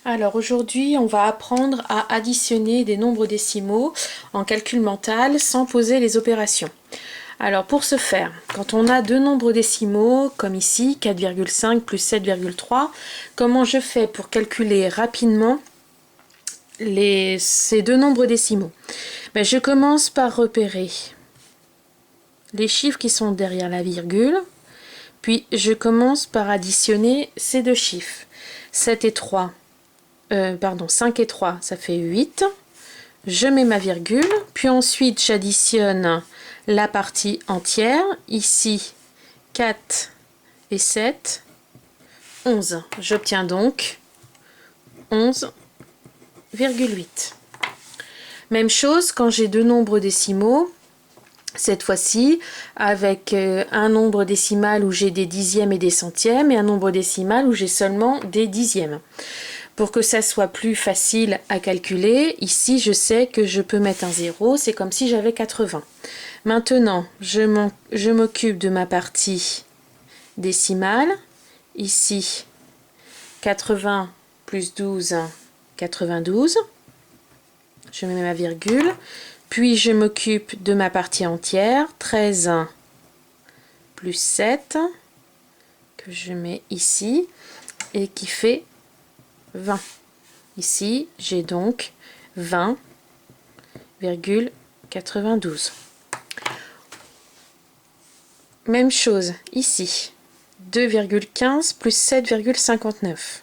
Alors aujourd'hui, on va apprendre à additionner des nombres décimaux en calcul mental sans poser les opérations. Alors pour ce faire, quand on a deux nombres décimaux, comme ici, 4,5 plus 7,3, comment je fais pour calculer rapidement ces deux nombres décimaux? Je commence par repérer les chiffres qui sont derrière la virgule, puis je commence par additionner ces deux chiffres. 5 et 3, ça fait 8. Je mets ma virgule, puis ensuite j'additionne la partie entière. Ici, 4 et 7, 11. J'obtiens donc 11,8. Même chose quand j'ai deux nombres décimaux. Cette fois-ci, avec un nombre décimal où j'ai des dixièmes et des centièmes, et un nombre décimal où j'ai seulement des dixièmes. Pour que ça soit plus facile à calculer, ici je sais que je peux mettre un 0, c'est comme si j'avais 80. Maintenant, je m'occupe de ma partie décimale. Ici, 80 plus 12, 92. Je mets ma virgule. Puis je m'occupe de ma partie entière, 13 plus 7, que je mets ici, et qui fait 20. Ici, j'ai donc 20,92. Même chose ici, 2,15 plus 7,59.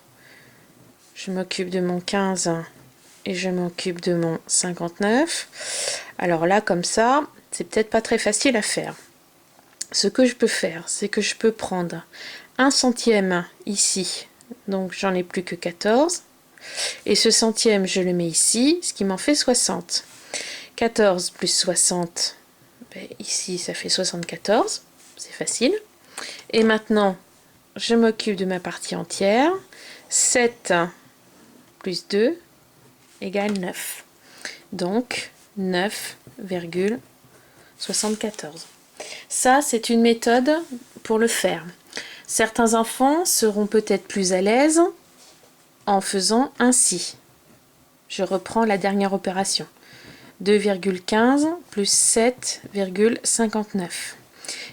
Je m'occupe de mon 15 et je m'occupe de mon 59. Alors là, comme ça, c'est peut-être pas très facile à faire. Ce que je peux faire, c'est que je peux prendre un centième ici, donc j'en ai plus que 14. Et ce centième, je le mets ici, ce qui m'en fait 60. 14 plus 60, ici ça fait 74, c'est facile. Et maintenant, je m'occupe de ma partie entière. 7 plus 2 égale 9. Donc 9,74. Ça, c'est une méthode pour le faire. Certains enfants seront peut-être plus à l'aise en faisant ainsi. Je reprends la dernière opération. 2,15 plus 7,59.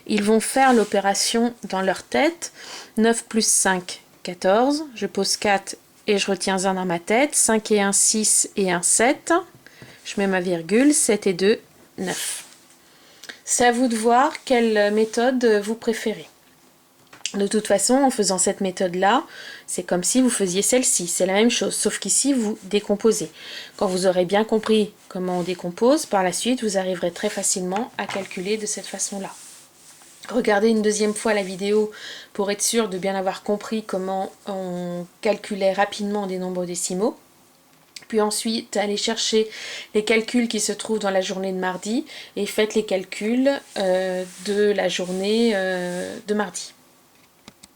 Ils vont faire l'opération dans leur tête. 9 plus 5, 14. Je pose 4 et je retiens 1 dans ma tête. 5 et 1, 6 et 1, 7. Je mets ma virgule. 7 et 2, 9. C'est à vous de voir quelle méthode vous préférez. De toute façon, en faisant cette méthode-là, c'est comme si vous faisiez celle-ci. C'est la même chose, sauf qu'ici, vous décomposez. Quand vous aurez bien compris comment on décompose, par la suite, vous arriverez très facilement à calculer de cette façon-là. Regardez une deuxième fois la vidéo pour être sûr de bien avoir compris comment on calculait rapidement des nombres décimaux. Puis ensuite, allez chercher les calculs qui se trouvent dans la journée de mardi et faites les calculs de la journée de mardi.